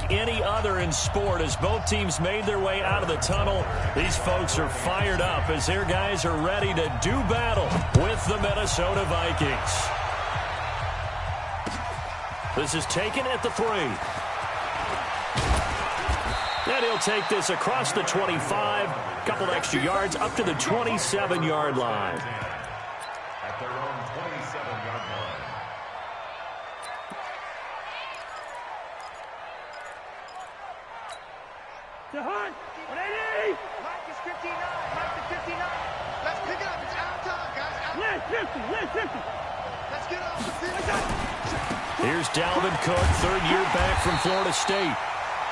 unlike any other in sport. As both teams made their way out of the tunnel, these folks are fired up as their guys are ready to do battle with the Minnesota Vikings. This is taken at the 3. And he'll take this across the 25, couple extra yards up to the 27-yard line. At their own 27-yard line. Jahan, 180! Mike is 59. Mike is 59. Let's pick it up. It's out of time, guys. Left 50. Left 50. Let's get off the field. Here's Dalvin Cook, third year back from Florida State.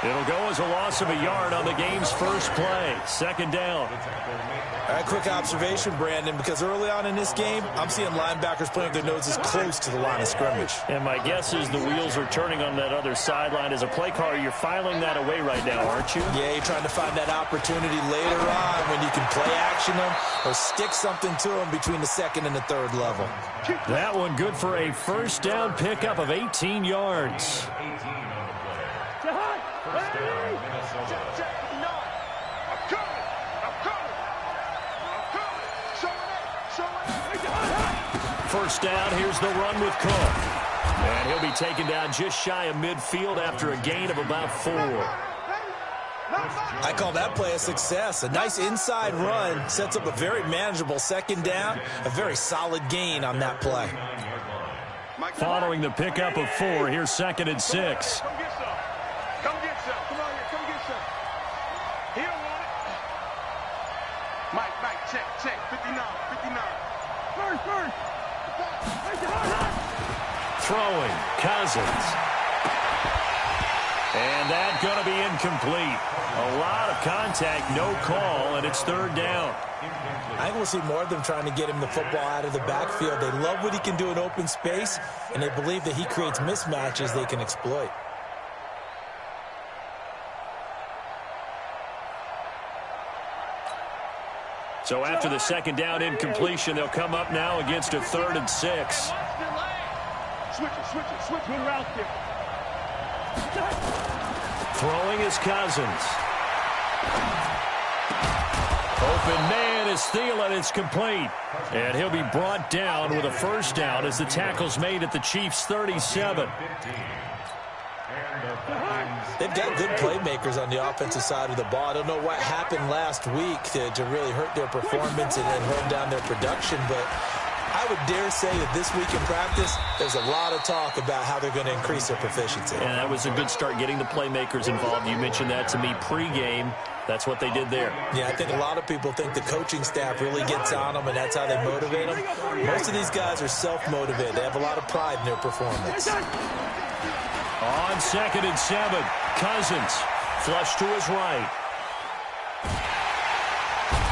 It'll go as a loss of a yard on the game's first play. Second down. All right, quick observation, Brandon, because early on in this game, I'm seeing linebackers playing with their noses close to the line of scrimmage. And my guess is the wheels are turning on that other sideline. As a play caller, you're filing that away right now, aren't you? Yeah, you're trying to find that opportunity later on when you can play action them or stick something to them between the second and the third level. That one good for a first down pickup of 18 yards. 18 on the play. Jahan, First down, Minnesota. Check. No. I'm coming. I'm coming. I'm coming. Showing it. First down, here's the run with Cook. And he'll be taken down just shy of midfield after a gain of about 4. I call that play a success. A nice inside run sets up a very manageable second down, a very solid gain on that play. Following the pickup of 4, here's second and 6. Come get some. Come get some. Come on here. Come get some. He don't want it. Mike, check. 59. First. Throwing, Cousins. And that's going to be incomplete. A lot of contact, no call, and it's third down. I think we'll see more of them trying to get him the football out of the backfield. They love what he can do in open space, and they believe that he creates mismatches they can exploit. So after the second down incompletion, they'll come up now against a 3rd and 6. Switch. Good route there. Throwing is Cousins. Open man is Thielen. It's complete. And he'll be brought down with a first down as the tackle's made at the Chiefs' 37. They've got good playmakers on the offensive side of the ball. I don't know what happened last week to really hurt their performance and hold down their production, but I would dare say that this week in practice, there's a lot of talk about how they're going to increase their proficiency. And that was a good start getting the playmakers involved. You mentioned that to me pregame. That's what they did there. Yeah, I think a lot of people think the coaching staff really gets on them, and that's how they motivate them. Most of these guys are self-motivated. They have a lot of pride in their performance. On 2nd and 7, Cousins flush to his right.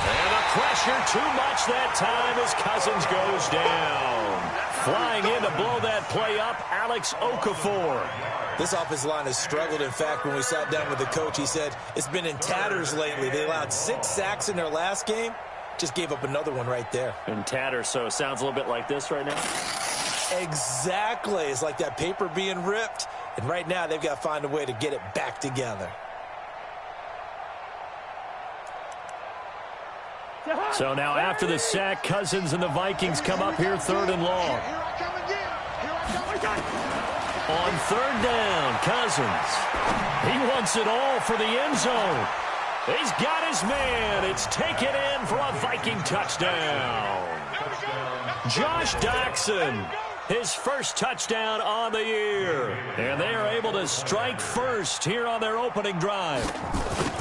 And the pressure too much that time as Cousins goes down. Flying in to blow that play up, Alex Okafor. This offensive line has struggled. In fact, when we sat down with the coach, he said it's been in tatters lately. They allowed 6 sacks in their last game. Just gave up another one right there. In tatters, so it sounds a little bit like this right now. Exactly. It's like that paper being ripped. And right now, they've got to find a way to get it back together. So now after the sack, Cousins and the Vikings come up here 3rd and long. Here I come again. On 3rd down, Cousins. He wants it all for the end zone. He's got his man. It's taken in for a Viking touchdown. Josh Doctson, his first touchdown on the year. And they are able to strike first here on their opening drive.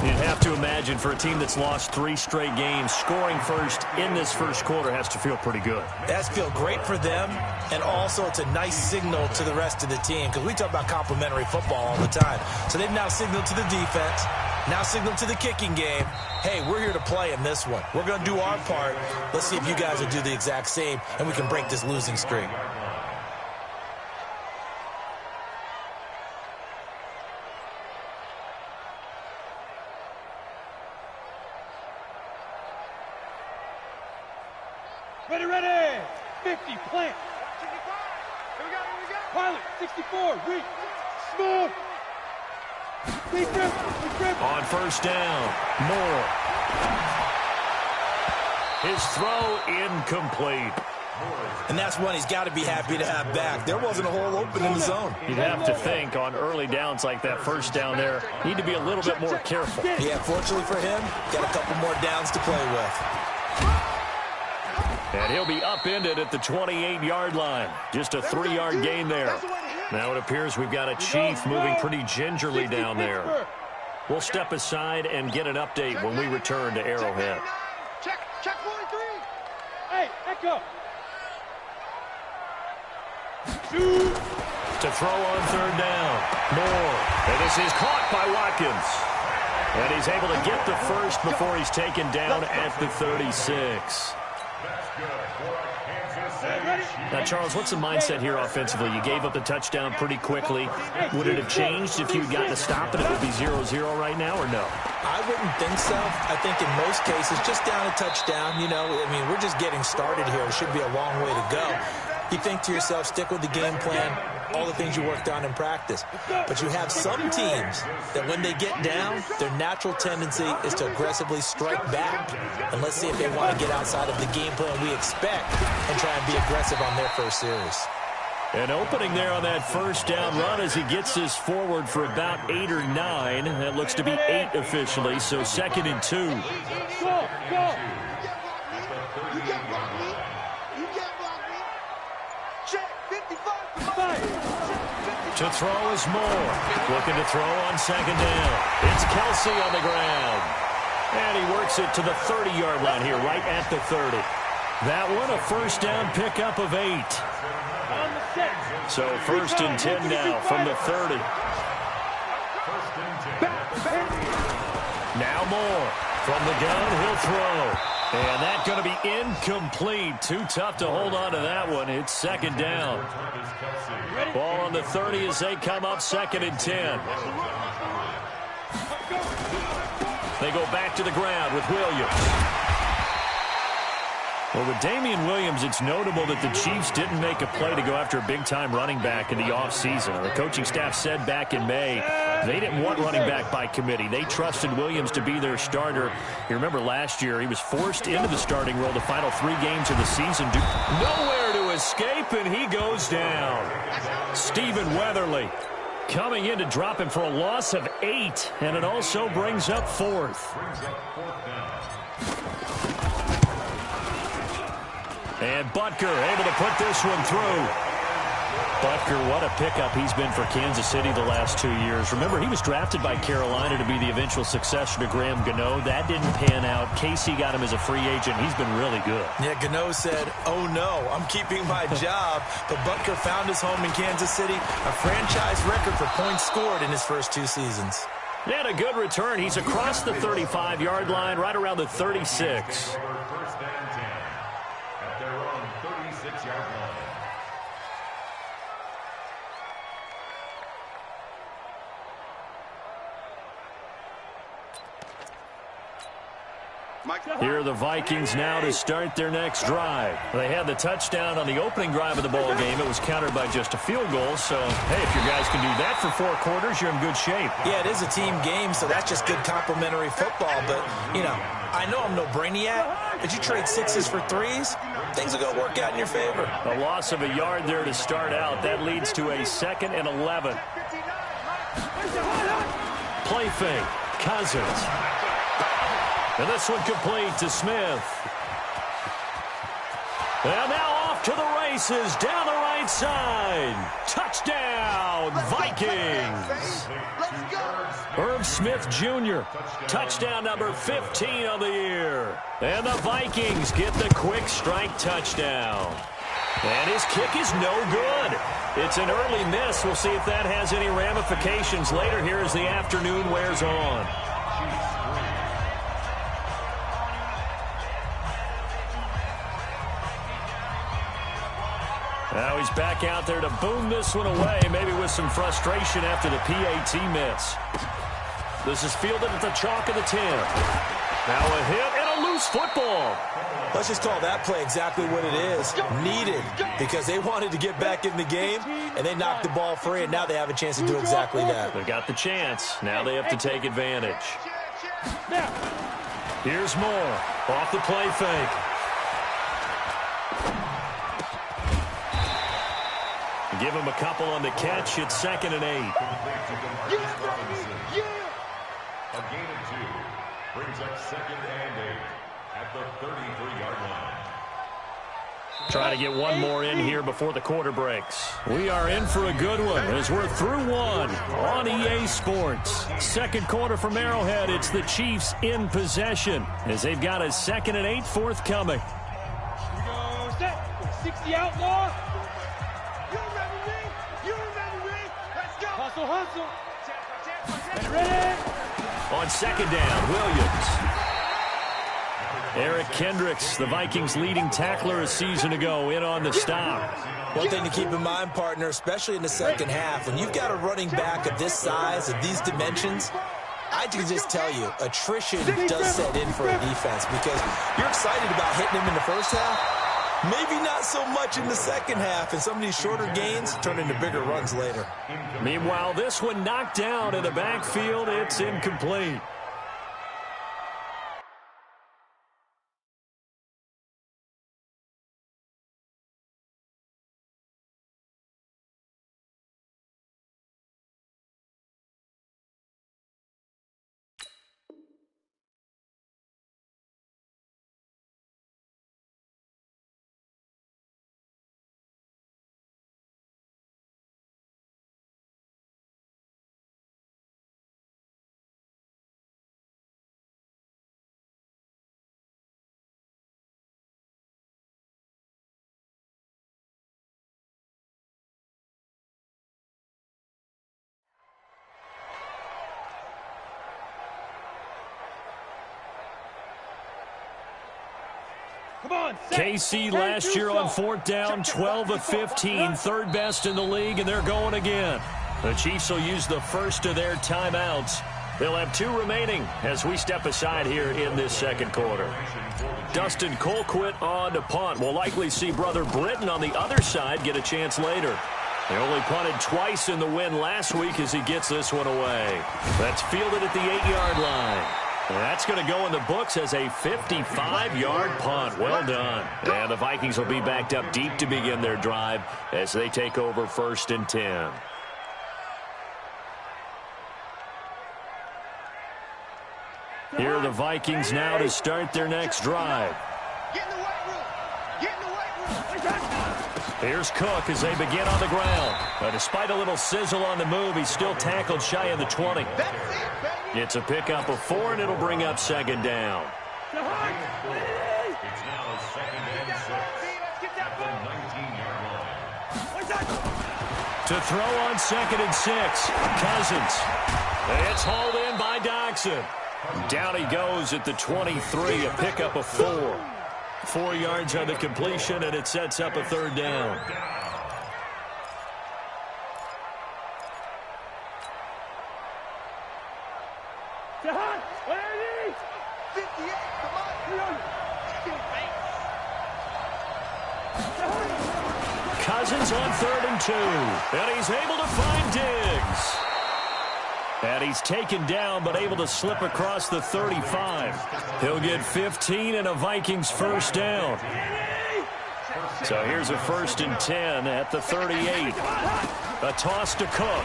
You'd have to imagine for a team that's lost 3 straight games, scoring first in this first quarter has to feel pretty good. It has to feel great for them, and also it's a nice signal to the rest of the team, because we talk about complimentary football all the time. So they've now signaled to the defense, now signaled to the kicking game, hey, we're here to play in this one. We're going to do our part. Let's see if you guys will do the exact same, and we can break this losing streak. Ready. 50, plant. 65. Here we go. Pilot, 64, reach. Smooth. On first down, Moore. His throw incomplete. And that's one he's got to be happy to have back. There wasn't a hole open in the zone. You'd have to think on early downs like that first down there, need to be a little bit more careful. Yeah, fortunately for him, got a couple more downs to play with. And he'll be upended at the 28-yard line. Just a 3-yard gain there. Now it appears we've got a Chief moving pretty gingerly down there. We'll step aside and get an update when we return to Arrowhead. Check 43. Hey, echo. To throw on third down. Moore. And this is caught by Watkins. And he's able to get the first before he's taken down at the 36. Now, Charles, what's the mindset here offensively? You gave up the touchdown pretty quickly. Would it have changed if you had gotten a stop and it would be 0-0 right now, or no? I wouldn't think so. I think in most cases, just down a touchdown, you know, I mean, we're just getting started here. It should be a long way to go. You think to yourself, stick with the game plan, all the things you worked on in practice. But you have some teams that when they get down, their natural tendency is to aggressively strike back. And let's see if they want to get outside of the game plan we expect and try and be aggressive on their first series. An opening there on that first down run as he gets this forward for about 8 or 9. That looks to be 8 officially, so 2nd and 2. Go. To throw is Moore. Looking to throw on 2nd down. It's Kelsey on the ground. And he works it to the 30-yard line here, right at the 30. That one, a first down pickup of 8. So 1st and 10 now from the 30. Now Moore. From the gun, he'll throw. And that's going to be incomplete. Too tough to hold on to that one. It's 2nd down. Ball on the 30 as they come up 2nd and 10. They go back to the ground with Williams. Well, with Damian Williams, it's notable that the Chiefs didn't make a play to go after a big-time running back in the offseason. The coaching staff said back in May they didn't want running back by committee. They trusted Williams to be their starter. You remember last year, he was forced into the starting role the final 3 games of the season. Nowhere to escape, and he goes down. Stephen Weatherly coming in to drop him for a loss of 8, and it also brings up 4th. And Butker able to put this one through. Butker, what a pickup he's been for Kansas City the last 2 years. Remember, he was drafted by Carolina to be the eventual successor to Graham Gano. That didn't pan out. Casey got him as a free agent. He's been really good. Yeah, Gano said, oh no, I'm keeping my job. But Butker found his home in Kansas City, a franchise record for points scored in his first 2 seasons. And a good return. He's across the 35-yard line, right around the 36. Here are the Vikings now to start their next drive. They had the touchdown on the opening drive of the ball game. It was countered by just a field goal. So, hey, if your guys can do that for 4 quarters, you're in good shape. Yeah, it is a team game, so that's just good complementary football. But, you know, I know I'm no brainiac, but you trade 6s for 3s, things will go work out in your favor. A loss of a yard there to start out. That leads to a 2nd and 11. Play fake. Cousins. And this one complete to Smith. And now off to the races down the right side. Touchdown, Vikings. Irv Smith Jr., touchdown number 15 of the year. And the Vikings get the quick strike touchdown. And his kick is no good. It's an early miss. We'll see if that has any ramifications later here as the afternoon wears on. Now he's back out there to boom this one away, maybe with some frustration after the PAT miss. This is fielded at the chalk of the 10. Now a hit and a a loose football. Let's just call that play exactly what it is. Needed, because they wanted to get back in the game, and they knocked the ball free, and now they have a chance to do exactly that. They got the chance. Now they have to take advantage. Here's Moore. Off the play fake. Give him a couple on the catch. It's 2nd and 8. A gain of 2 brings up 2nd and 8 at the 33-yard line. Try to get one more in here before the quarter breaks. We are in for a good one as we're through one on EA Sports. Second quarter from Arrowhead. It's the Chiefs in possession as they've got a 2nd and 8 forthcoming. Here we go. Set. 60 outlaw. Hustle, hustle. Ready. On 2nd down, Williams. Eric Kendricks, the Vikings' leading tackler a season ago, in on the stop. One thing to keep in mind, partner, especially in the second half, when you've got a running back of this size, of these dimensions, I can just tell you, attrition does set in for a defense because you're excited about hitting him in the first half. Maybe not so much in the second half, and some of these shorter gains turn into bigger runs later. Meanwhile, this one knocked down in the backfield. It's incomplete. Come on, KC last year on 4th down, 12 of 15, 3rd best in the league, and they're going again. The Chiefs will use the first of their timeouts. They'll have 2 remaining as we step aside here in this second quarter. Dustin Colquitt on to punt. We'll likely see brother Britton on the other side get a chance later. They only punted twice in the win last week as he gets this one away. That's fielded at the 8-yard line. And that's going to go in the books as a 55-yard punt. Well done. And the Vikings will be backed up deep to begin their drive as they take over 1st and 10. Here are the Vikings now to start their next drive. Get in the weight room. Get in the weight room. Here's Cook as they begin on the ground. But despite a little sizzle on the move, he's still tackled shy of the 20. That's it, baby. It's a pickup of 4, and it'll bring up 2nd down. It's now 2nd and 6 at the 19-yard line. To throw on 2nd and 6, Cousins. It's hauled in by Doxson. Down he goes at the 23, a pickup of 4. 4 yards on the completion, and it sets up a 3rd down. Cousins on 3rd and 2, and he's able to find Diggs. And he's taken down, but able to slip across the 35. He'll get 15 and a Vikings 1st down. So here's a 1st and 10 at the 38. A toss to Cook.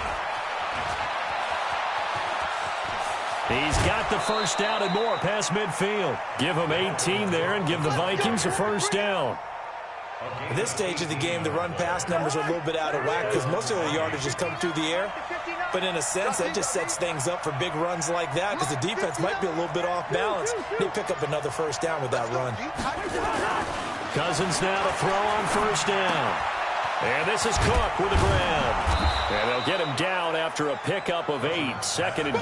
He's got the 1st down and more past midfield. Give him 18 there and give the Vikings a 1st down. At this stage of the game, the run-pass numbers are a little bit out of whack because most of the yardage has come through the air. But in a sense, that just sets things up for big runs like that because the defense might be a little bit off balance. They pick up another 1st down with that run. Cousins now to throw on 1st down. And this is Cook with the grab. And they'll get him down after a pickup of 8, 2nd and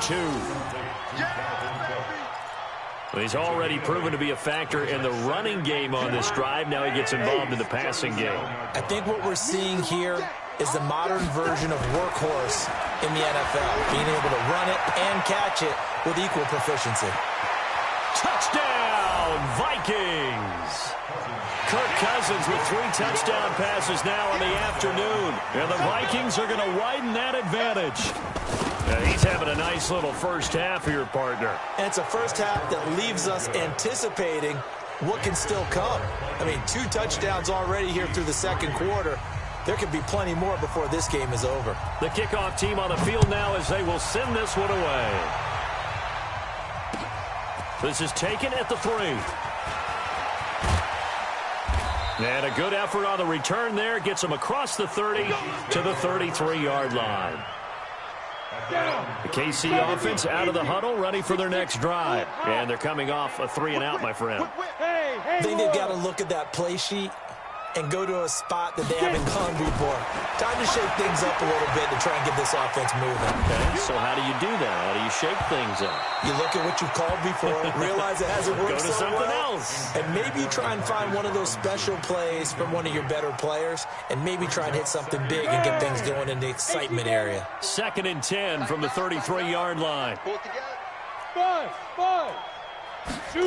2. He's already proven to be a factor in the running game on this drive. Now he gets involved in the passing game. I think what we're seeing here is the modern version of workhorse in the NFL, being able to run it and catch it with equal proficiency. Touchdown, Vikings. Kirk Cousins with 3 touchdown passes now in the afternoon. And the Vikings are going to widen that advantage. He's having a nice little first half here, partner. And it's a first half that leaves us anticipating what can still come. I mean, 2 touchdowns already here through the second quarter. There could be plenty more before this game is over. The kickoff team on the field now as they will send this one away. This is taken at the 3. And a good effort on the return there. Gets him across the 30 to the 33-yard line. The KC offense out of the huddle, ready for their next drive. And they're coming off a 3-and-out, my friend. I think they've got to look at that play sheet and go to a spot that they haven't gone before. Time to shake things up a little bit to try and get this offense moving. Okay, so how do you do that? How do you shake things up? You look at what you've called before, realize it hasn't worked Go to so something well, else. and maybe you try and find one of those special plays from one of your better players, and maybe try and hit something big and get things going in the excitement area. 2nd and 10 from the 33-yard line. 5, 2.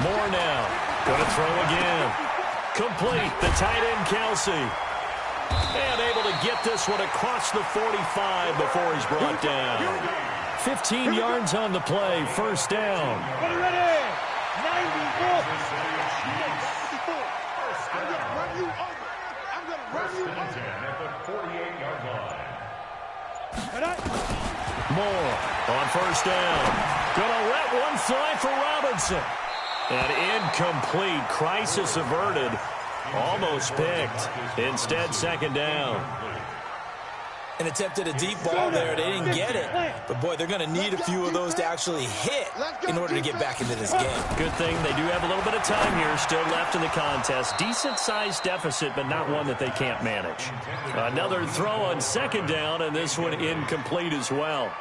More now. Going to throw again. Complete, the tight end, Kelsey. And able to get this one across the 45 before he's brought down. 15 yards on the play, first down. Ready, 94. I'm going to run you over. I'm going to run you over. At the 48-yard line. More on first down. Gonna let one fly for Robinson. And incomplete. Crisis averted. Almost picked. Instead, 2nd down. And attempted a deep ball there. They didn't get it. But, boy, they're going to need a few of those to actually hit in order to get back into this game. Good thing they do have a little bit of time here still left in the contest. Decent-sized deficit, but not one that they can't manage. Another throw on 2nd down, and this one incomplete as well.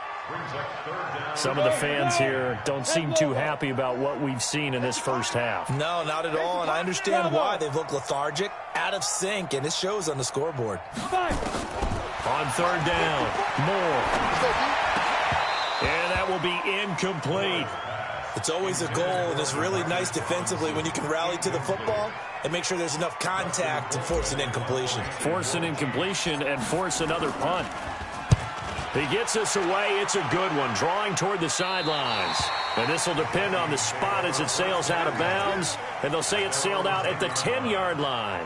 Some of the fans here don't seem too happy about what we've seen in this first half. No, not at all, and I understand why. They've looked lethargic, out of sync, and it shows on the scoreboard. On 3rd down, Moore. And that will be incomplete. It's always a goal, and it's really nice defensively when you can rally to the football and make sure there's enough contact to force an incompletion. Force an incompletion and force another punt. He gets this away. It's a good one. Drawing toward the sidelines. And this will depend on the spot as it sails out of bounds. And they'll say it sailed out at the 10-yard line.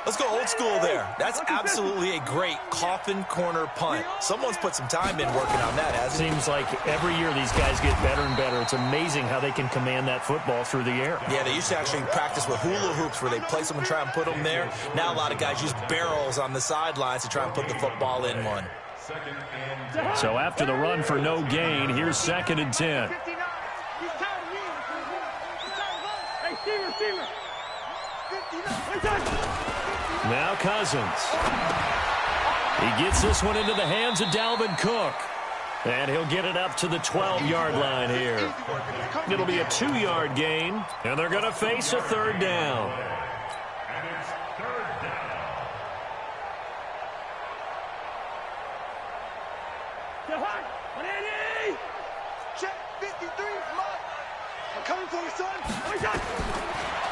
Let's go old school there. That's absolutely a great coffin corner punt. Someone's put some time in working on that, hasn't it? Seems like every year these guys get better and better. It's amazing how they can command that football through the air. Yeah, they used to actually practice with hula hoops where they place them and try and put them there. Now a lot of guys use barrels on the sidelines to try and put the football in one. So after the run for no gain, here's 2nd and 10. Now Cousins. He gets this one into the hands of Dalvin Cook. And he'll get it up to the 12-yard line here. It'll be a 2-yard gain, and they're going to face a 3rd down.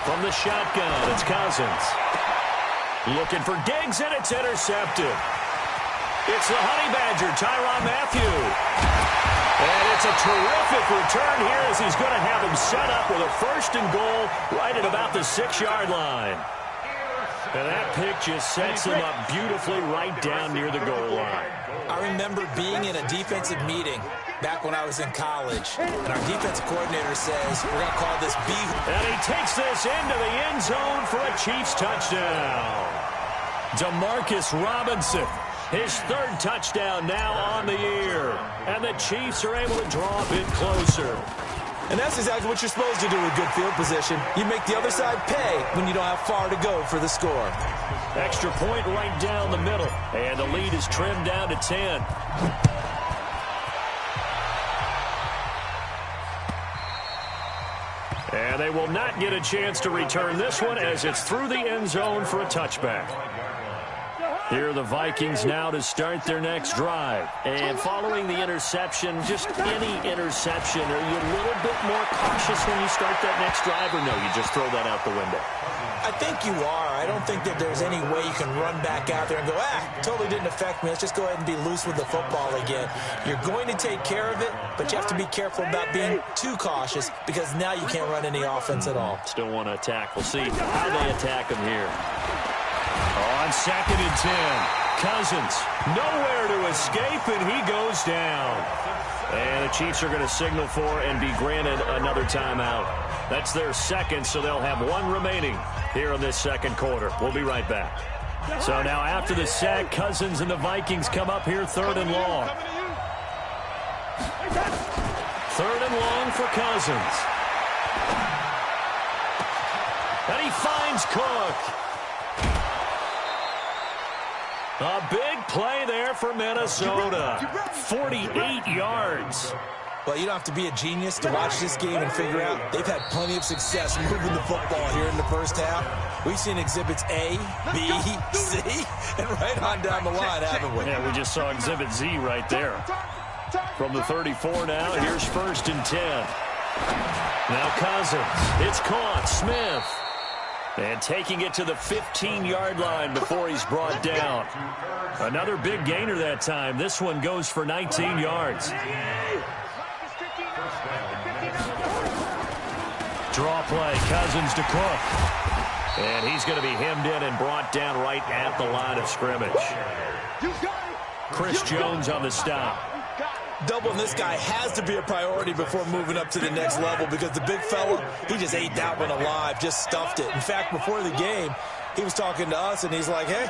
From the shotgun, it's Cousins. Looking for Diggs, and it's intercepted. It's the Honey Badger, Tyrann Mathieu. And it's a terrific return here as he's going to have him set up with a 1st and goal right at about the 6-yard line. And that pick just sets him up beautifully right down near the goal line. I remember being in a defensive meeting back when I was in college, and our defensive coordinator says, we're going to call this B. And he takes this into the end zone for a Chiefs touchdown. Demarcus Robinson, his 3rd touchdown now on the year. And the Chiefs are able to draw a bit closer. And that's exactly what you're supposed to do with good field position. You make the other side pay when you don't have far to go for the score. Extra point right down the middle. And the lead is trimmed down to 10. And they will not get a chance to return this one as it's through the end zone for a touchback. Here are the Vikings now to start their next drive. And following the interception, just any interception, are you a little bit more cautious when you start that next drive, or no, you just throw that out the window? I think you are. I don't think that there's any way you can run back out there and go, totally didn't affect me. Let's just go ahead and be loose with the football again. You're going to take care of it, but you have to be careful about being too cautious because now you can't run any offense at all. Still want to attack. We'll see how they attack him here. On 2nd and 10, Cousins nowhere to escape, and he goes down. And the Chiefs are going to signal for and be granted another timeout. That's their second, so they'll have one remaining here in this second quarter. We'll be right back. So now after the sack, Cousins and the Vikings come up here 3rd and long. 3rd and long for Cousins. And he finds Cook. A big play there for Minnesota. 48 yards. Well, you don't have to be a genius to watch this game and figure out they've had plenty of success moving the football here in the first half. We've seen exhibits A, B, C, and right on down the line, haven't we? Yeah, we just saw exhibit Z right there. From the 34 now, here's 1st and 10. Now Cousins. It's caught. Smith. And taking it to the 15-yard line before he's brought down. Another big gainer that time. This one goes for 19 yards. Draw play. Cousins to Cook. And he's going to be hemmed in and brought down right at the line of scrimmage. Chris Jones on the stop. Doubling this guy has to be a priority before moving up to the next level because the big fella, he just ate that one alive, just stuffed it. In fact, before the game, he was talking to us, and he's like, hey,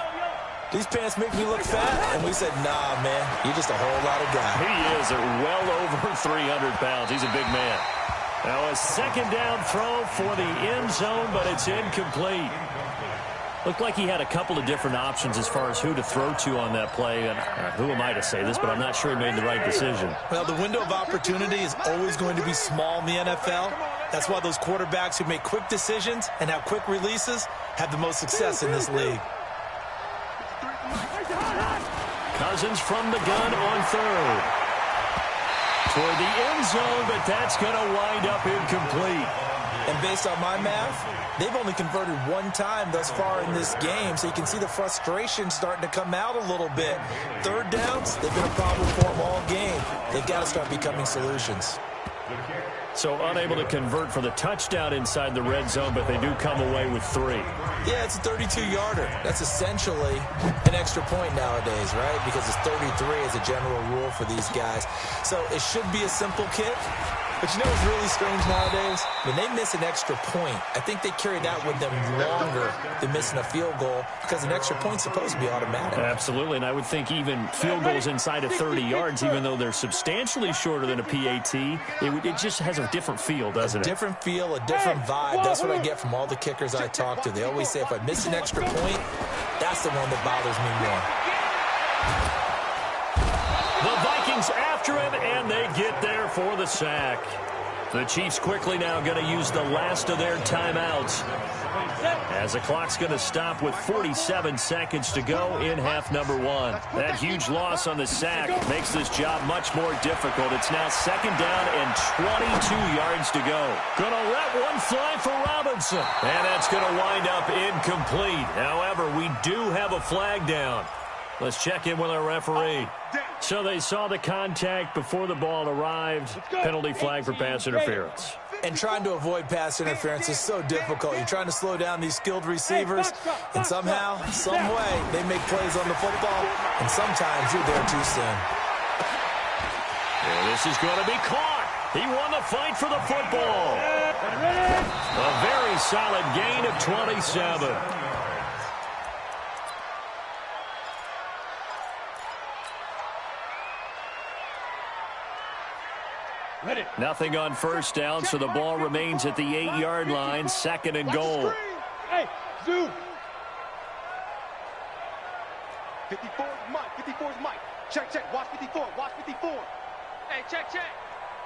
these pants make me look fat. And we said, nah, man, you're just a whole lot of guy. He is well over 300 pounds. He's a big man. Now a 2nd down throw for the end zone, but it's incomplete. Looked like he had a couple of different options as far as who to throw to on that play. And who am I to say this, but I'm not sure he made the right decision. Well, the window of opportunity is always going to be small in the NFL. That's why those quarterbacks who make quick decisions and have quick releases have the most success in this league. Cousins from the gun on 3rd. Toward the end zone, but that's going to wind up incomplete. And based on my math, they've only converted one time thus far in this game, so you can see the frustration starting to come out a little bit. 3rd downs, they've been a problem for them all game. They've got to start becoming solutions. So unable to convert for the touchdown inside the red zone, but they do come away with 3. Yeah, it's a 32-yarder. That's essentially an extra point nowadays, right? Because it's 33 as a general rule for these guys. So it should be a simple kick. But you know what's really strange nowadays? When they miss an extra point, I think they carry that with them longer than missing a field goal because an extra point's supposed to be automatic. Absolutely, and I would think even field goals inside of 30 yards, even though they're substantially shorter than a PAT, it just has a different feel, doesn't it? A different feel, a different vibe. That's what I get from all the kickers I talk to. They always say if I miss an extra point, that's the one that bothers me more. The Vikings after him, and they get there for the sack. The Chiefs quickly now going to use the last of their timeouts as the clock's going to stop with 47 seconds to go in half number 1. That huge loss on the sack makes this job much more difficult. It's now 2nd down and 22 yards to go. Going to let one fly for Robinson, and that's going to wind up incomplete. However, we do have a flag down. Let's check in with our referee. So they saw the contact before the ball arrived. Penalty flag for pass interference. And trying to avoid pass interference is so difficult. You're trying to slow down these skilled receivers, and somehow, some way, they make plays on the football, and sometimes you're there too soon. And this is going to be caught. He won the fight for the football. A very solid gain of 27. Nothing on 1st down, so the ball remains at the 8-yard line, 2nd and goal. Hey, zoom. 54 is Mike. 54 is Mike. Check, check. Watch 54. Watch 54. Hey, check, check.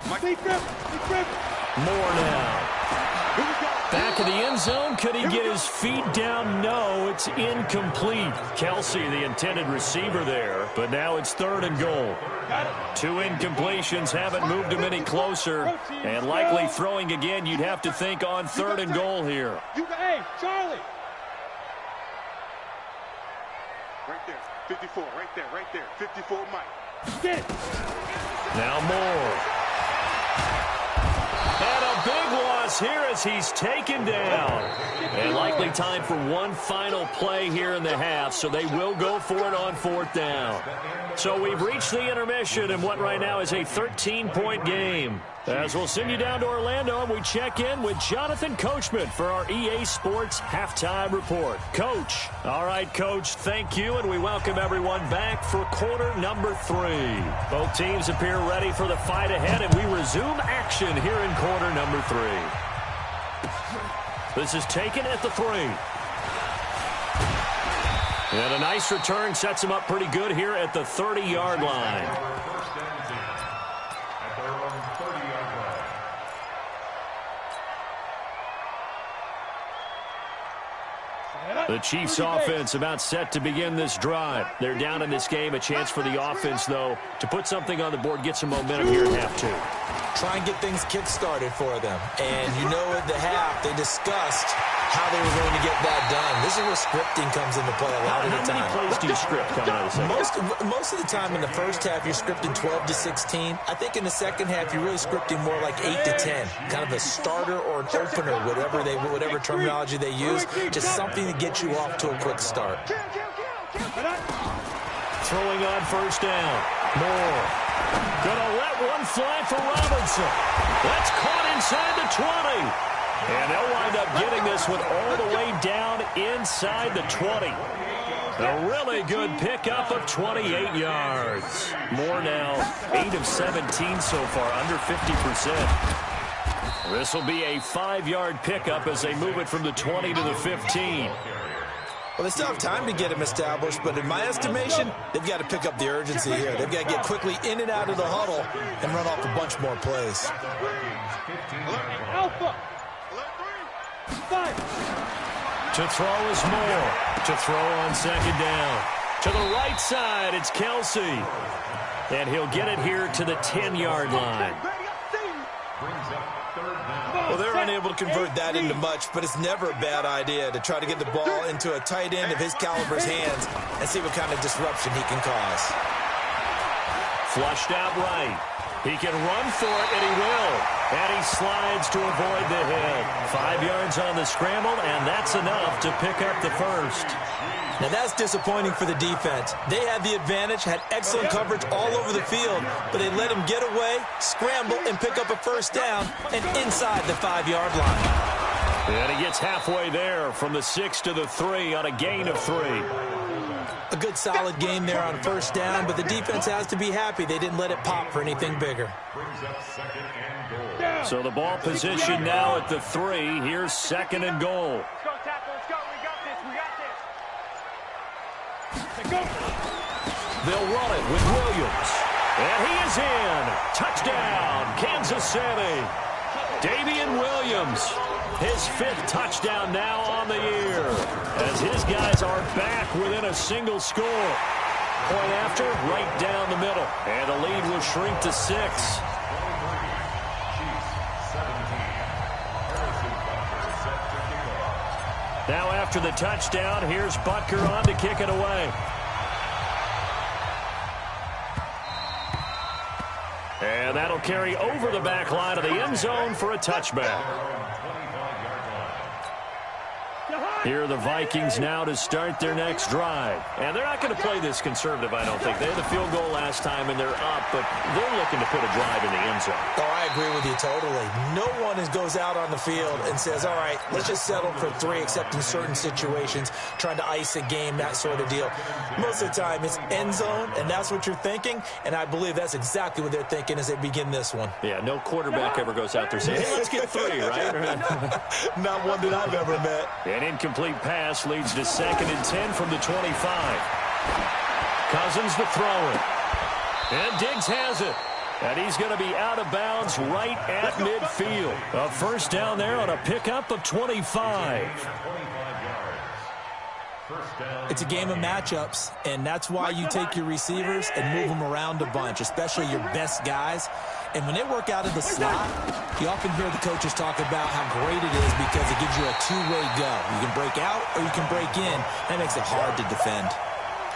Mike. Deep grip. Deep grip. More now. Back of the end zone. Could he get his feet down? No, it's incomplete. Kelsey, the intended receiver there, but now it's 3rd and goal. 2 incompletions haven't moved him any closer, and likely throwing again, you'd have to think on 3rd and goal here. Hey, Charlie. Right there, 54, right there, 54, Mike. Get it. Now Moore. And a big loss here as he's taken down. And likely time for one final play here in the half, so they will go for it on 4th down. So we've reached the intermission in what right now is a 13-point game. As we'll send you down to Orlando, and we check in with Jonathan Coachman for our EA Sports Halftime Report. Coach. All right, Coach, thank you, and we welcome everyone back for quarter number 3. Both teams appear ready for the fight ahead, and we resume action here in quarter number 3. This is taken at the 3. And a nice return sets him up pretty good here at the 30-yard line. The Chiefs offense about set to begin this drive. They're down in this game. A chance for the offense, though, to put something on the board, get some momentum here in half 2. Try and get things kick-started for them. And you know at the half, they discussed how they were going to get that done. This is where scripting comes into play a lot of the time. How many plays do you script coming out of the second? Most of the time in the first half, you're scripting 12 to 16. I think in the second half, you're really scripting more like 8 to 10. Kind of a starter or an opener, whatever terminology they use. Just something to get you off to a quick start. Throwing on 1st down. Moore. Gonna let one fly for Robinson. That's caught inside the 20. And they'll wind up getting this one all the way down inside the 20. A really good pickup of 28 yards. Moore now 8 of 17 so far, under 50%. This will be a 5-yard pickup as they move it from the 20 to the 15. Well, they still have time to get him established, but in my estimation, they've got to pick up the urgency here. They've got to get quickly in and out of the huddle and run off a bunch more plays. Alpha. 5. To throw is Moore. To throw on 2nd down. To the right side, it's Kelsey. And he'll get it here to the 10-yard line. Well, they're unable to convert that into much, but it's never a bad idea to try to get the ball into a tight end of his caliber's hands and see what kind of disruption he can cause. Flushed out right. He can run for it, and he will. And he slides to avoid the hit. 5 yards on the scramble, and that's enough to pick up the first. Now, that's disappointing for the defense. They had the advantage, had excellent coverage all over the field, but they let him get away, scramble, and pick up a 1st down and inside the 5-yard line. And he gets halfway there from the 6 to the 3 on a gain of 3. A good solid game there on 1st down, but the defense has to be happy they didn't let it pop for anything bigger. So the ball position now at the 3. Here's 2nd and goal. Let's go, tackle. Let's go. We got this. We got this. They'll run it with Williams. And he is in. Touchdown, Kansas City. Damian Williams, his 5th touchdown now on the year, as his guys are back within a single score. Point after, right down the middle. And the lead will shrink to 6. Now after the touchdown, here's Butker on to kick it away. And that'll carry over the back line of the end zone for a touchback. Here are the Vikings now to start their next drive. And they're not going to play this conservative, I don't think. They had the field goal last time, and they're up, but they're looking to put a drive in the end zone. Oh, I agree with you totally. No one goes out on the field and says, all right, let's just settle for 3, except in certain situations, trying to ice a game, that sort of deal. Most of the time, it's end zone, and that's what you're thinking, and I believe that's exactly what they're thinking as they begin this one. Yeah, no quarterback ever goes out there saying, hey, let's get 3, right? Not one that I've ever met. An incomplete pass leads to 2nd and 10 from the 25. Cousins to throw it. And Diggs has it. And he's going to be out of bounds right at midfield. A first down there on a pickup of 25. It's a game of matchups, and that's why you take your receivers and move them around a bunch, especially your best guys. And when they work out of the slot, you often hear the coaches talk about how great it is because it gives you a two-way go. You can break out or you can break in. That makes it hard to defend.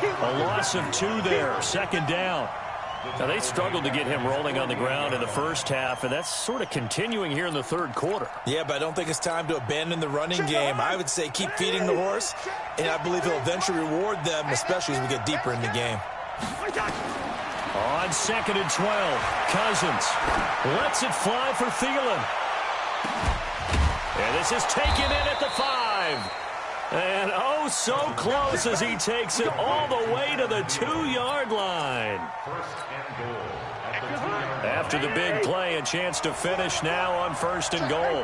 A loss of 2 there, second down. Now, they struggled to get him rolling on the ground in the first half, and that's sort of continuing here in the third quarter. Yeah, but I don't think it's time to abandon the running game. I would say keep feeding the horse, and I believe he'll eventually reward them, especially as we get deeper in the game. On 2nd and 12, Cousins lets it fly for Thielen. And this is taken in at the 5. And oh, so close as he takes it all the way to the 2-yard line. After the big play, a chance to finish now on 1st and goal.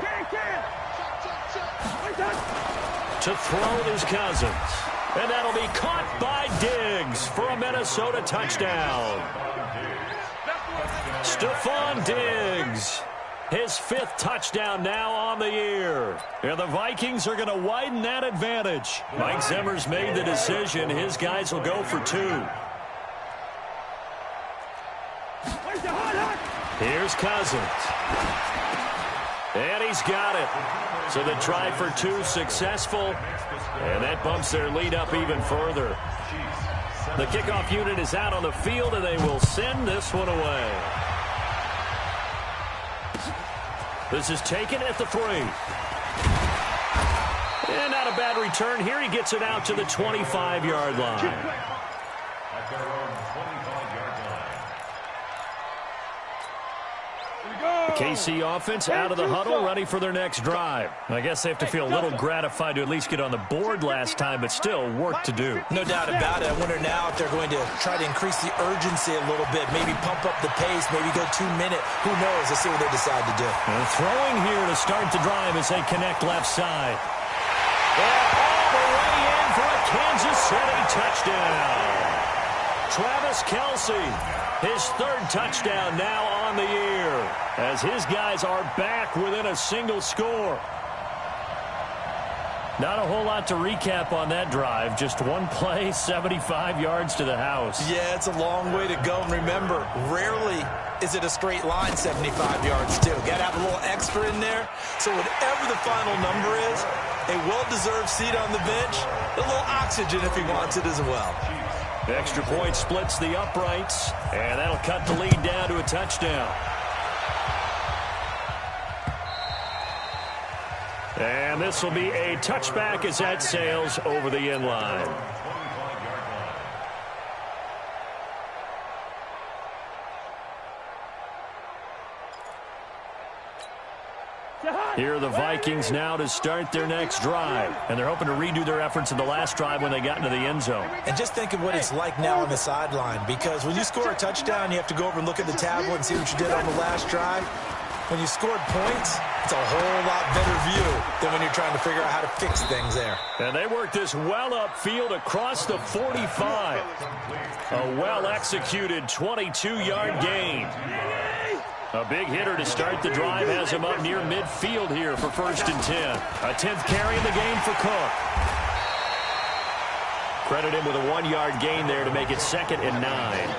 To throw is Cousins. And that'll be caught by Diggs for a Minnesota touchdown. Stephon Diggs. His 5th touchdown now on the year. And the Vikings are going to widen that advantage. Mike Zimmer's made the decision. His guys will go for 2. Here's Cousins. And he's got it. So the try for 2 successful. And that bumps their lead up even further. The kickoff unit is out on the field, and they will send this one away. This is taken at the 3. And not a bad return here. He gets it out to the 25-yard line. At their own 25-yard line. The KC offense out of the huddle, ready for their next drive. I guess they have to feel a little gratified to at least get on the board last time, but still work to do. No doubt about it. I wonder now if they're going to try to increase the urgency a little bit, maybe pump up the pace, maybe go 2-minute. Who knows? Let's see what they decide to do. And throwing here to start the drive as they connect left side. And all the way in for a Kansas City touchdown. Travis Kelce, his 3rd touchdown now on the year, as his guys are back within a single score. Not a whole lot to recap on that drive. Just one play, 75 yards to the house. Yeah, it's a long way to go. And remember, rarely is it a straight line 75 yards, too. Got to have a little extra in there. So whatever the final number is, a well-deserved seat on the bench, a little oxygen if he wants it as well. Extra point splits the uprights, and that'll cut the lead down to a touchdown. And this will be a touchback as that sails over the end line. Here are the Vikings now to start their next drive. And they're hoping to redo their efforts in the last drive when they got into the end zone. And just think of what it's like now on the sideline, because when you score a touchdown, you have to go over and look at the tablet and see what you did on the last drive. When you scored points, it's a whole lot better view than when you're trying to figure out how to fix things there. And they work this well upfield across the 45. A well-executed 22-yard gain. A big hitter to start the drive has him up near midfield here for 1st and 10. A 10th carry in the game for Cook. Credit him with a 1-yard gain there to make it 2nd and 9.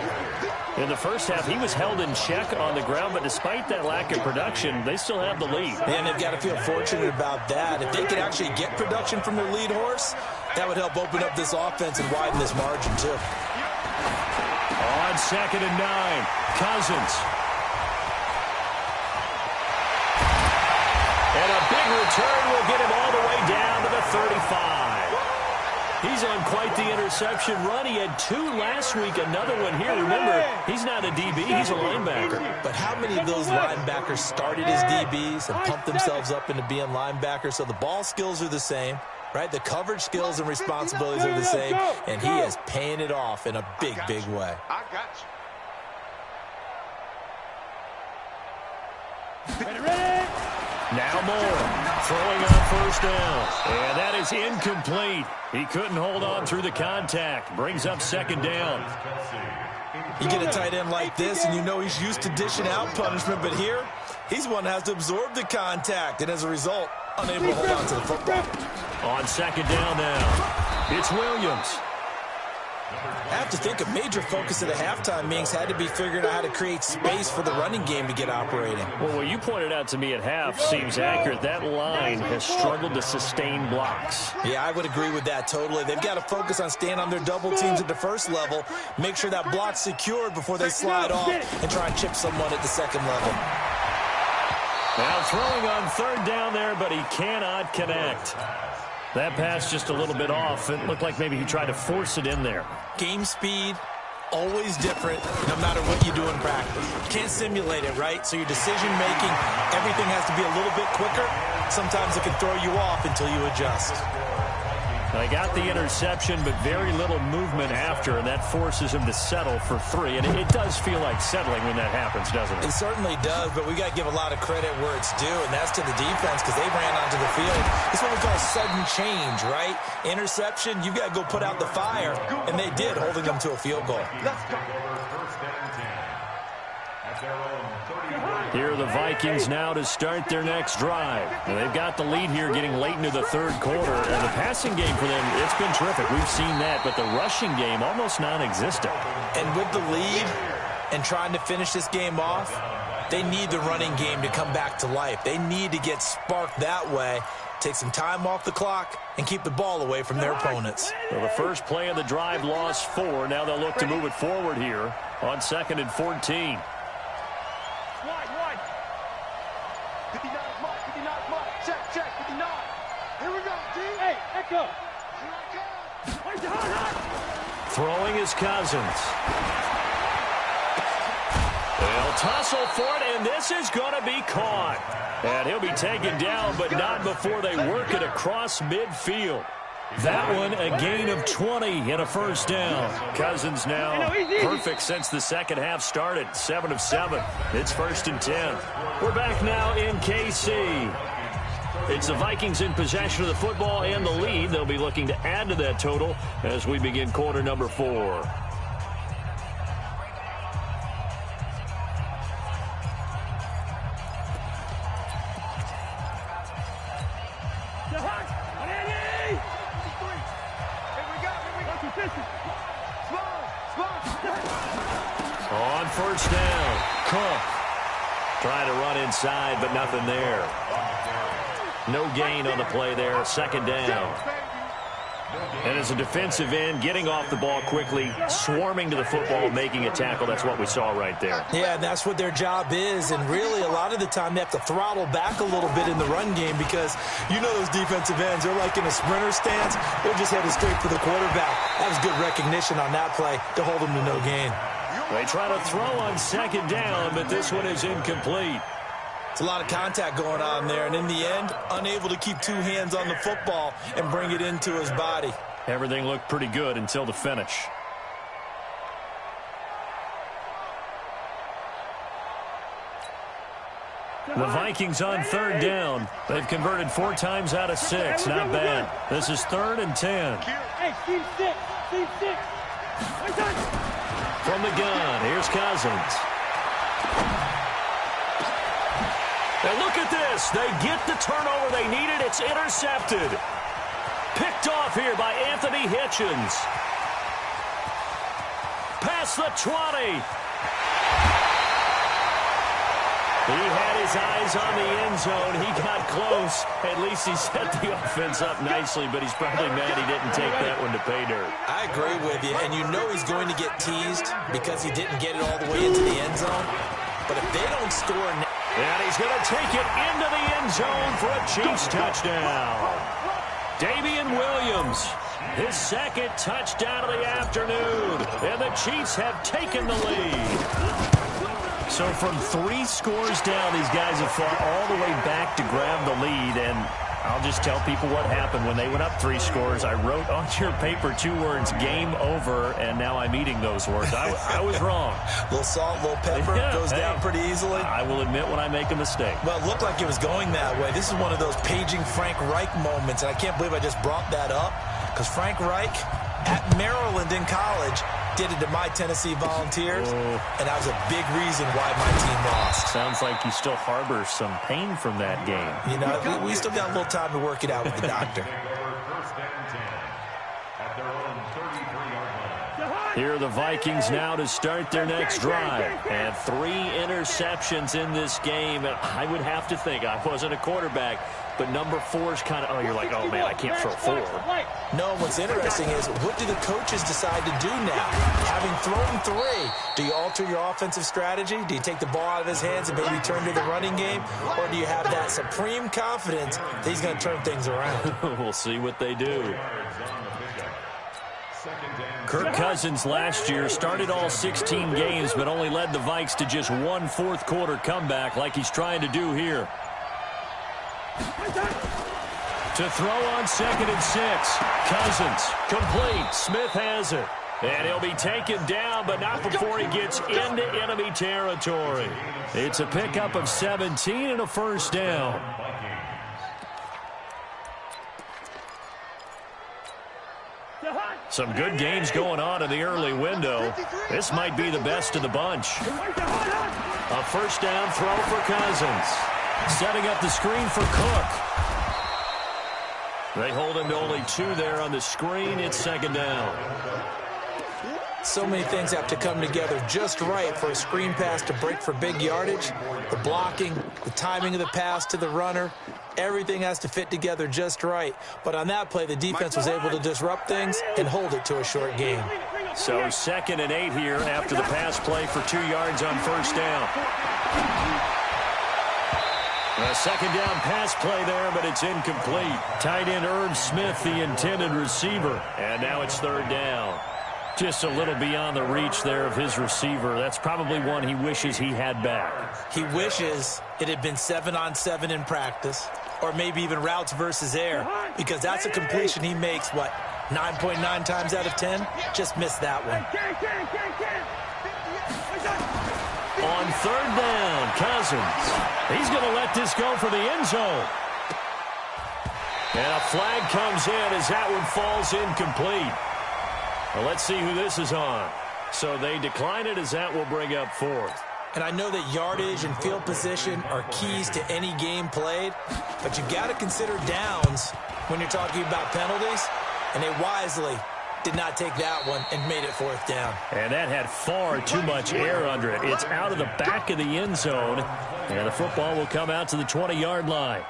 In the first half, he was held in check on the ground, but despite that lack of production, they still have the lead. And they've got to feel fortunate about that. If they could actually get production from their lead horse, that would help open up this offense and widen this margin, too. On 2nd and 9, Cousins. And a big return will get him all the way down to the 35. He's on quite the interception run. He had 2 last week, another one here. Remember, he's not a DB, he's a linebacker. But how many of those linebackers started as DBs and pumped themselves up into being linebackers? So the ball skills are the same, right? The coverage skills and responsibilities are the same, and he is paying it off in a big, big way. I got you. Ready? Now Moore. Throwing on first down. And that is incomplete. He couldn't hold on through the contact. Brings up second down. You get a tight end like this, and you know he's used to dishing out punishment, but here, he's one that has to absorb the contact, and as a result, unable to hold on to the football. On second down now, it's Williams. I have to think a major focus of the halftime meetings had to be figuring out how to create space for the running game to get operating. Well, what you pointed out to me at half seems accurate. That line has struggled to sustain blocks. Yeah, I would agree with that totally. They've got to focus on staying on their double teams at the first level, make sure that block's secured before they slide off and try and chip someone at the second level. Now throwing on third down there, but he cannot connect. That pass just a little bit off. It looked like maybe he tried to force it in there. Game speed, always different, no matter what you do in practice. You can't simulate it, right? So your decision-making, everything has to be a little bit quicker. Sometimes it can throw you off until you adjust. They got the interception, but very little movement after, and that forces him to settle for 3. And it does feel like settling when that happens, doesn't it? It certainly does, but we got to give a lot of credit where it's due, and that's to the defense because they ran onto the field. It's what we call sudden change, right? Interception, you got to go put out the fire, and they did, holding them to a field goal. Let's go. First down 10. At their own 30. Here are the Vikings now to start their next drive. And they've got the lead here getting late into the third quarter. And the passing game for them, it's been terrific. We've seen that, but the rushing game almost non-existent. And with the lead and trying to finish this game off, they need the running game to come back to life. They need to get sparked that way, take some time off the clock, and keep the ball away from their opponents. Well, the first play of the drive lost 4. Now they'll look to move it forward here on 2nd and 14. Wide. 59 mark, 59 mark. Check, 59. Here we go, D. Hey, Echo. Throwing is Cousins. They'll tussle for it, and this is going to be caught. And he'll be taken down, but not before they work it across midfield. That one, a gain of 20 and a first down. Cousins now perfect since the second half started. 7 of 7. It's 1st and 10. We're back now in KC. It's the Vikings in possession of the football and the lead. They'll be looking to add to that total as we begin quarter number 4. On first down, Cook trying to run inside, but nothing there. No gain on the play there, 2nd down. And as a defensive end, getting off the ball quickly, swarming to the football, making a tackle, that's what we saw right there. Yeah, and that's what their job is, and really a lot of the time they have to throttle back a little bit in the run game because you know those defensive ends, they're like in a sprinter stance, they're just headed straight for the quarterback. That was good recognition on that play to hold them to no gain. They try to throw on 2nd down, but this one is incomplete. It's a lot of contact going on there, and in the end, unable to keep 2 hands on the football and bring it into his body. Everything looked pretty good until the finish. The Vikings on 3rd down. They've converted 4 times out of 6. Not bad. This is 3rd and 10. Hey, team 6. From the gun, here's Cousins. And look at this. They get the turnover they needed. It's intercepted. Picked off here by Anthony Hitchens. Past the 20. He had his eyes on the end zone. He got close. At least he set the offense up nicely, but he's probably mad he didn't take that one to pay dirt. I agree with you, and you know he's going to get teased because he didn't get it all the way into the end zone. But if they don't score... And he's going to take it into the end zone for a Chiefs touchdown. Damian Williams, his 2nd touchdown of the afternoon. And the Chiefs have taken the lead. So from 3 scores down, these guys have fought all the way back to grab the lead. And I'll just tell people what happened when they went up 3 scores. I wrote on your paper 2 words, game over, and now I'm eating those words. I was wrong. A little salt, a little pepper, goes down pretty easily. I will admit when I make a mistake. Well, it looked like it was going that way. This is one of those paging Frank Reich moments, and I can't believe I just brought that up, because Frank Reich at Maryland in college did it to my Tennessee Volunteers, and that was a big reason why my team lost. Sounds like you still harbor some pain from that game. You know, we still got a little time to work it out with the doctor. Here are the Vikings now to start their next drive. And 3 interceptions in this game. I would have to think, I wasn't a quarterback, but number 4 is kind of, you're like, oh, man, I can't throw 4. No, what's interesting is, what do the coaches decide to do now? Having thrown 3, do you alter your offensive strategy? Do you take the ball out of his hands and maybe turn to the running game? Or do you have that supreme confidence that he's going to turn things around? We'll see what they do. Kirk Cousins last year started all 16 games, but only led the Vikes to just 1 fourth-quarter comeback like he's trying to do here. To throw on 2nd and 6. Cousins, complete. Smith has it. And he'll be taken down, but not before he gets into enemy territory. It's a pickup of 17 and a first down. Some good games going on in the early window. This might be the best of the bunch. A first down throw for Cousins. Setting up the screen for Cook. They hold him to only 2 there on the screen. It's 2nd down. So many things have to come together just right for a screen pass to break for big yardage. The blocking, the timing of the pass to the runner, everything has to fit together just right. But on that play, the defense was able to disrupt things and hold it to a short game. So 2nd and 8 here after the pass play for 2 yards on first down. A 2nd down pass play there, but it's incomplete. Tight end Irv Smith, the intended receiver. And now it's 3rd down. Just a little beyond the reach there of his receiver. That's probably one he wishes he had back. He wishes it had been 7-on-7 in practice, or maybe even routes versus air, because that's a completion he makes, 9.9 times out of 10? Just missed that one. On 3rd down, Cousins. He's going to let this go for the end zone. And a flag comes in as that one falls incomplete. Well, let's see who this is on. So they decline it as that will bring up 4th. And I know that yardage and field position are keys to any game played, but you got to consider downs when you're talking about penalties, and they wisely did not take that one and made it 4th down. And that had far too much air under it. It's out of the back of the end zone, and the football will come out to the 20-yard line.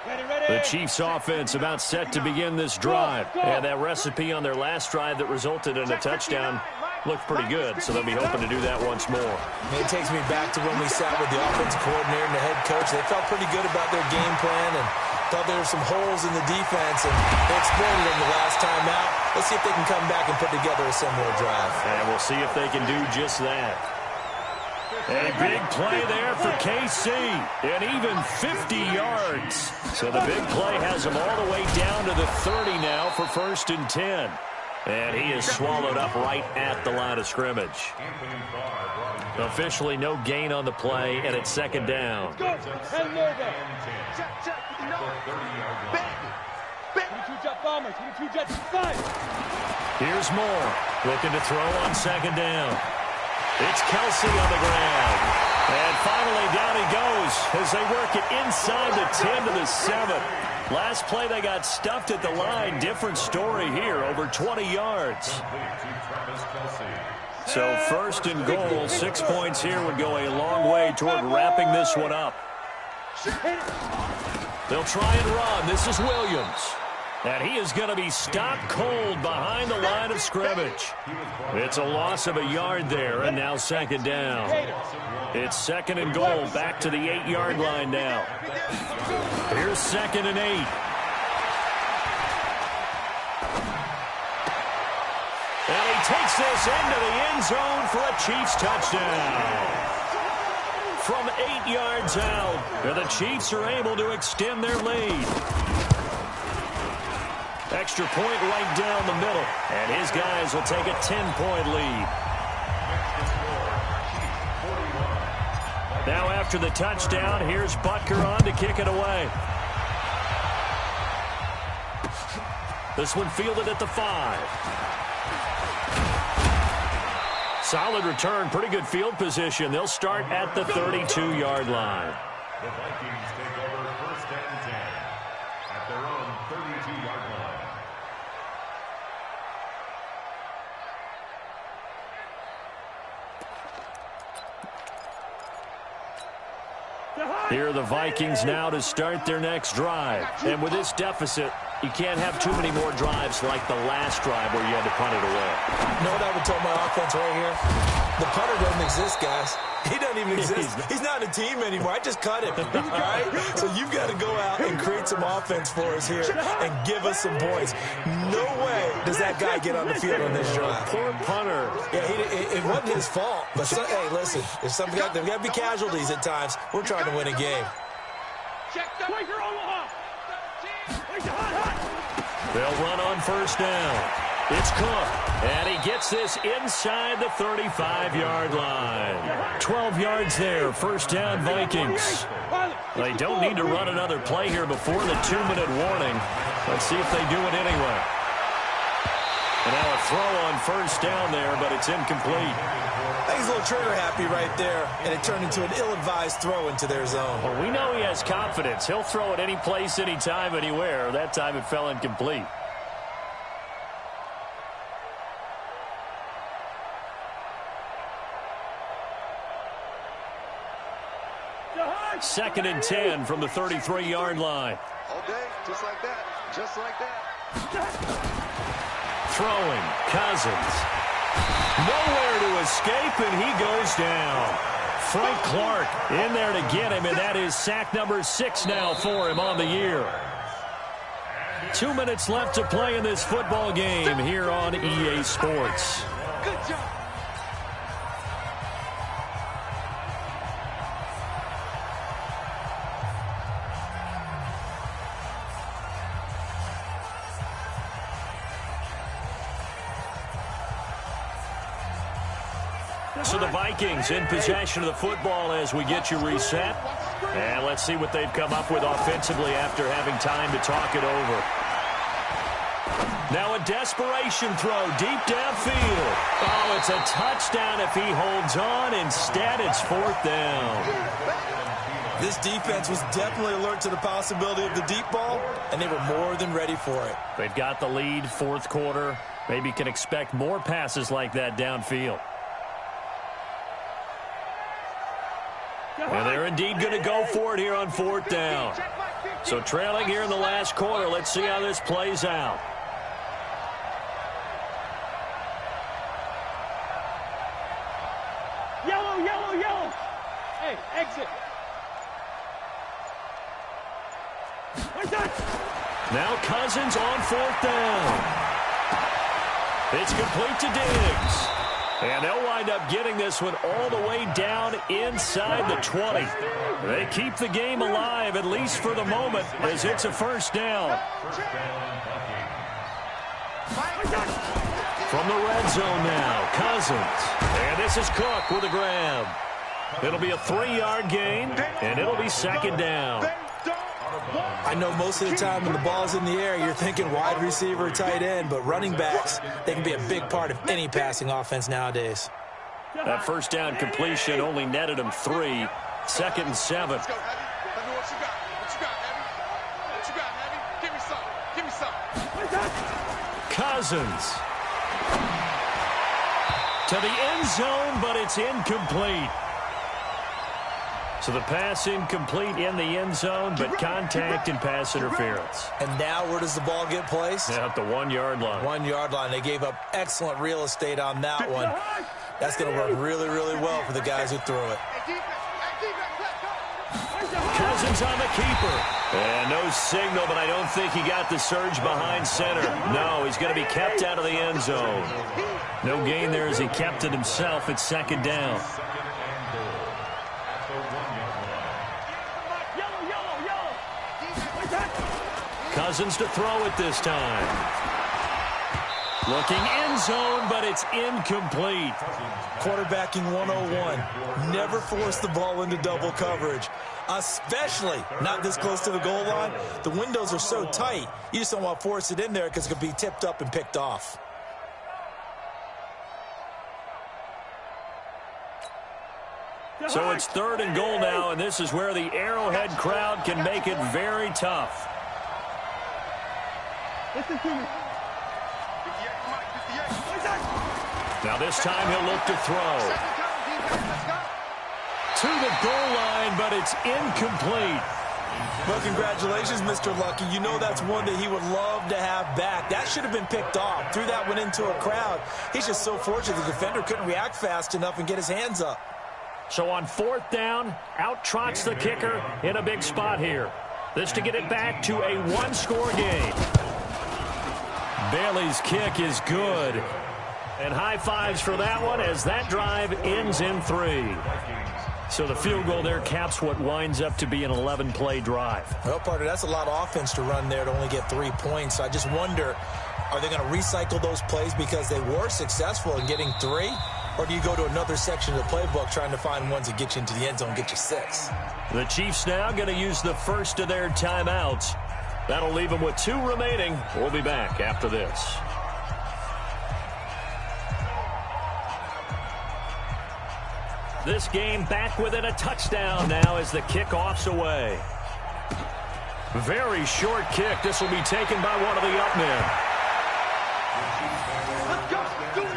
The Chiefs offense about set to begin this drive. And that recipe on their last drive that resulted in a touchdown looked pretty good, so they'll be hoping to do that once more. It takes me back to when we sat with the offensive coordinator and the head coach. They felt pretty good about their game plan and thought there were some holes in the defense, and they exploited them the last time out. Let's see if they can come back and put together a similar drive. And we'll see if they can do just that. A big play there for KC, and even 50 yards. So the big play has him all the way down to the 30 now for 1st and 10. And he is swallowed up right at the line of scrimmage. Officially no gain on the play, and it's 2nd down. Here's Moore, looking to throw on 2nd down. It's Kelsey on the ground. And finally down he goes as they work it inside the 10 to the 7. Last play they got stuffed at the line. Different story here, over 20 yards. So 1st and goal, 6 points here would go a long way toward wrapping this one up. They'll try and run. This is Williams. And he is going to be stopped cold behind the line of scrimmage. It's a loss of a yard there, and now 2nd down. It's 2nd and goal, back to the 8-yard line now. Here's 2nd and 8. And he takes this into the end zone for a Chiefs touchdown. from 8 yards out. And the Chiefs are able to extend their lead. Extra point right down the middle. And his guys will take a 10-point lead. Now after the touchdown, here's Butker on to kick it away. This one fielded at the 5. Solid return, pretty good field position. They'll start at the 32-yard line. The Vikings take over 1st and 10 at their own 32-yard line. Here are the Vikings now to start their next drive. And with this deficit, you can't have too many more drives like the last drive where you had to punt it away. You know what I would tell my offense right here? The punter doesn't exist, guys. He doesn't even exist. He's not in a team anymore. I just cut him. All right? So you've got to go out and create some offense for us here and give us some points. No way does that guy get on the field on this drive. Poor punter. Yeah, it wasn't his fault. But, hey, listen, if something there got to be casualties at times. We're trying to win a game. Check the Quaker Omaha. They'll run on 1st down. It's Cook, and he gets this inside the 35-yard line. 12 yards there, 1st down Vikings. They don't need to run another play here before the 2-minute warning. Let's see if they do it anyway. And now a throw on 1st down there, but it's incomplete. I think he's a little trigger happy right there, and it turned into an ill-advised throw into their zone. Well, we know he has confidence. He'll throw it any place, anytime, anywhere. That time it fell incomplete. Second and 10 from the 33-yard line. All day, just like that. Just like that. Throwing, Cousins. Nowhere to escape, and he goes down. Frank Clark in there to get him, and that is sack number 6 now for him on the year. 2 minutes left to play in this football game here on EA Sports. Good job. So the Vikings in possession of the football as we get you reset. And let's see what they've come up with offensively after having time to talk it over. Now a desperation throw deep downfield. Oh, it's a touchdown if he holds on. Instead, it's 4th down. This defense was definitely alert to the possibility of the deep ball, and they were more than ready for it. They've got the lead, 4th quarter. Maybe can expect more passes like that downfield. And they're indeed going to go for it here on 4th down. So trailing here in the last quarter. Let's see how this plays out. Yellow, yellow, yellow. Hey, exit. Now Cousins on 4th down. It's complete to Diggs. And they'll wind up getting this one all the way down inside the 20. They keep the game alive, at least for the moment, as it's a 1st down. From the red zone now, Cousins. And this is Cook with a grab. It'll be a 3-yard gain, and it'll be 2nd down. I know most of the time when the ball's in the air, you're thinking wide receiver, tight end, but running backs, they can be a big part of any passing offense nowadays. That 1st down completion only netted him 3. 2nd and 7. Let's go, Heavy. Let me what you got. What you got, Heavy? What you got, Heavy? Give me some. Give me some. Cousins. To the end zone, but it's incomplete. So the pass incomplete in the end zone, but contact and pass interference. And now where does the ball get placed? Yeah, at the 1-yard line. 1-yard line. They gave up excellent real estate on that one. That's going to work really, really well for the guys who threw it. Cousins on the keeper. And no signal, but I don't think he got the surge behind center. No, he's going to be kept out of the end zone. No gain there as he kept it himself at 2nd down. Cousins to throw it this time. Looking end zone, but it's incomplete. Quarterbacking 101. Never force the ball into double coverage, especially not this close to the goal line. The windows are so tight, you just don't want to force it in there because it could be tipped up and picked off. So it's 3rd and goal now, and this is where the Arrowhead crowd can make it very tough. Listen to me. Now this time he'll look to throw. To the goal line, but it's incomplete. Well, congratulations, Mr. Lucky. You know that's one that he would love to have back. That should have been picked off. Threw that one into a crowd. He's just so fortunate the defender couldn't react fast enough and get his hands up. So on 4th down, out trots the kicker in a big spot here. This to get it back to a one-score game. Bailey's kick is good. And high fives for that one as that drive ends in 3. So the field goal there caps what winds up to be an 11-play drive. Well, partner, that's a lot of offense to run there to only get 3 points. I just wonder, are they going to recycle those plays because they were successful in getting 3? Or do you go to another section of the playbook trying to find ones that get you into the end zone, get you 6? The Chiefs now going to use the first of their timeouts. That'll leave them with 2 remaining. We'll be back after this. This game back within a touchdown now as the kickoff's away. Very short kick. This will be taken by one of the up men. Let's go. Do it.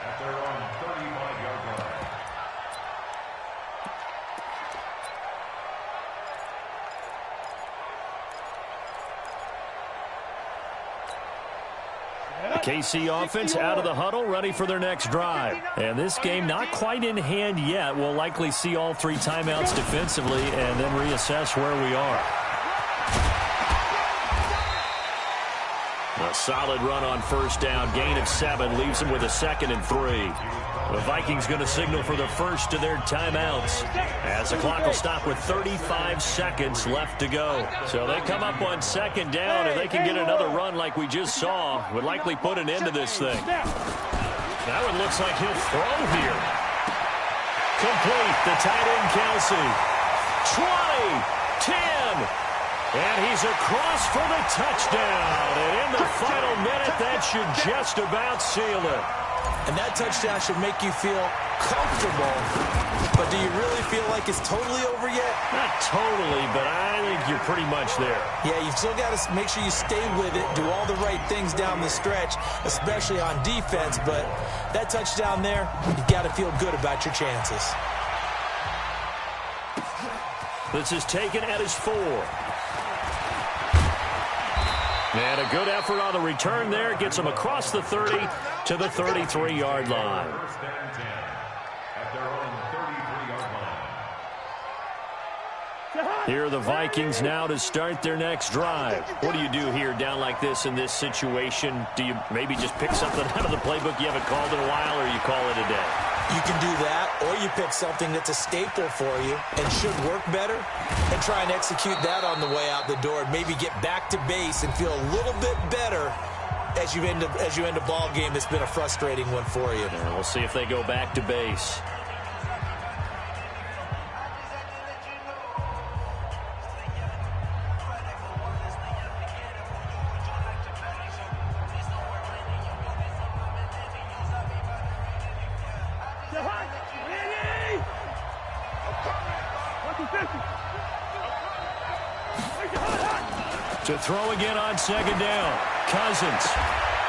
At their own 35-yard line. KC offense out of the huddle, ready for their next drive. And this game not quite in hand yet. We'll likely see all 3 timeouts defensively and then reassess where we are. A solid run on 1st down. Gain of 7 leaves them with a 2nd and 3. The Vikings going to signal for the first of their timeouts as the clock will stop with 35 seconds left to go. So they come up on 2nd down, and they can get another run like we just saw. Would likely put an end to this thing. That one looks like he'll throw here. Complete. The tight end, Kelsey. 20, 10. And he's across for the touchdown. And in the final minute, that should just about seal it. And that touchdown should make you feel comfortable. But do you really feel like it's totally over yet? Not totally, but I think you're pretty much there. Yeah, you've still got to make sure you stay with it, do all the right things down the stretch, especially on defense. But that touchdown there, you've got to feel good about your chances. This is taken at his 4. And a good effort on the return there. Gets him across the 30 to the 33-yard line. 1st and 10 at their own 33-yard line. Here are the Vikings now to start their next drive. What do you do here down like this in this situation? Do you maybe just pick something out of the playbook you haven't called in a while, or you call it a day? You can do that, or you pick something that's a staple for you and should work better and try and execute that on the way out the door and maybe get back to base and feel a little bit better as you end a ball game that's been a frustrating one for you. And we'll see if they go back to base. To throw again on 2nd down. Cousins.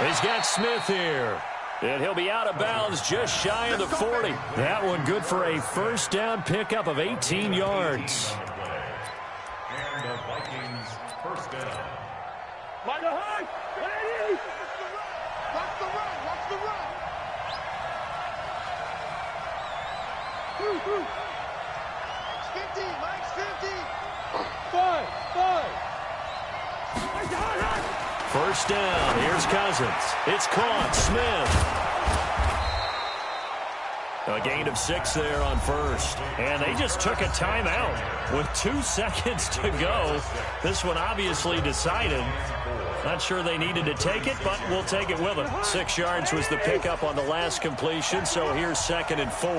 He's got Smith here. And he'll be out of bounds just shy of the 40. That one good for a 1st down pickup of 18 yards. And the Vikings 1st down. Watch the run. Watch the run. Mike's 50. Mike's 50. 5. 1st down. Here's Cousins. It's caught. Smith. A gain of 6 there on first. And they just took a timeout with 2 seconds to go. This one obviously decided. Not sure they needed to take it, but we'll take it with them. 6 yards was the pickup on the last completion, so here's 2nd and 4.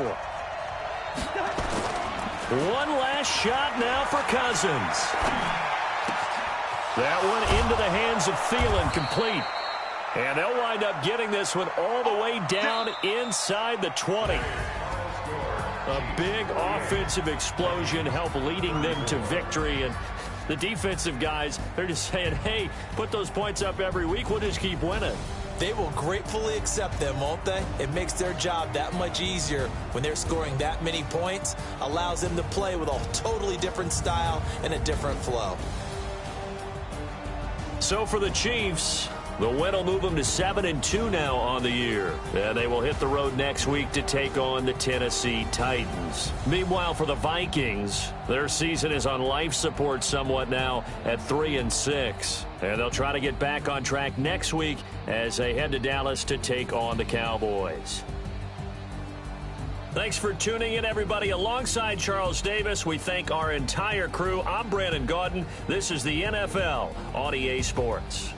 One last shot now for Cousins. That one into the hands of Thielen, complete. And they'll wind up getting this one all the way down inside the 20. A big offensive explosion helped leading them to victory. And the defensive guys, they're just saying, hey, put those points up every week. We'll just keep winning. They will gratefully accept them, won't they? It makes their job that much easier when they're scoring that many points. Allows them to play with a totally different style and a different flow. So for the Chiefs, the win will move them to 7-2 now on the year. And they will hit the road next week to take on the Tennessee Titans. Meanwhile, for the Vikings, their season is on life support somewhat now at 3-6. And they'll try to get back on track next week as they head to Dallas to take on the Cowboys. Thanks for tuning in, everybody. Alongside Charles Davis, we thank our entire crew. I'm Brandon Gaudin. This is the NFL on EA Sports.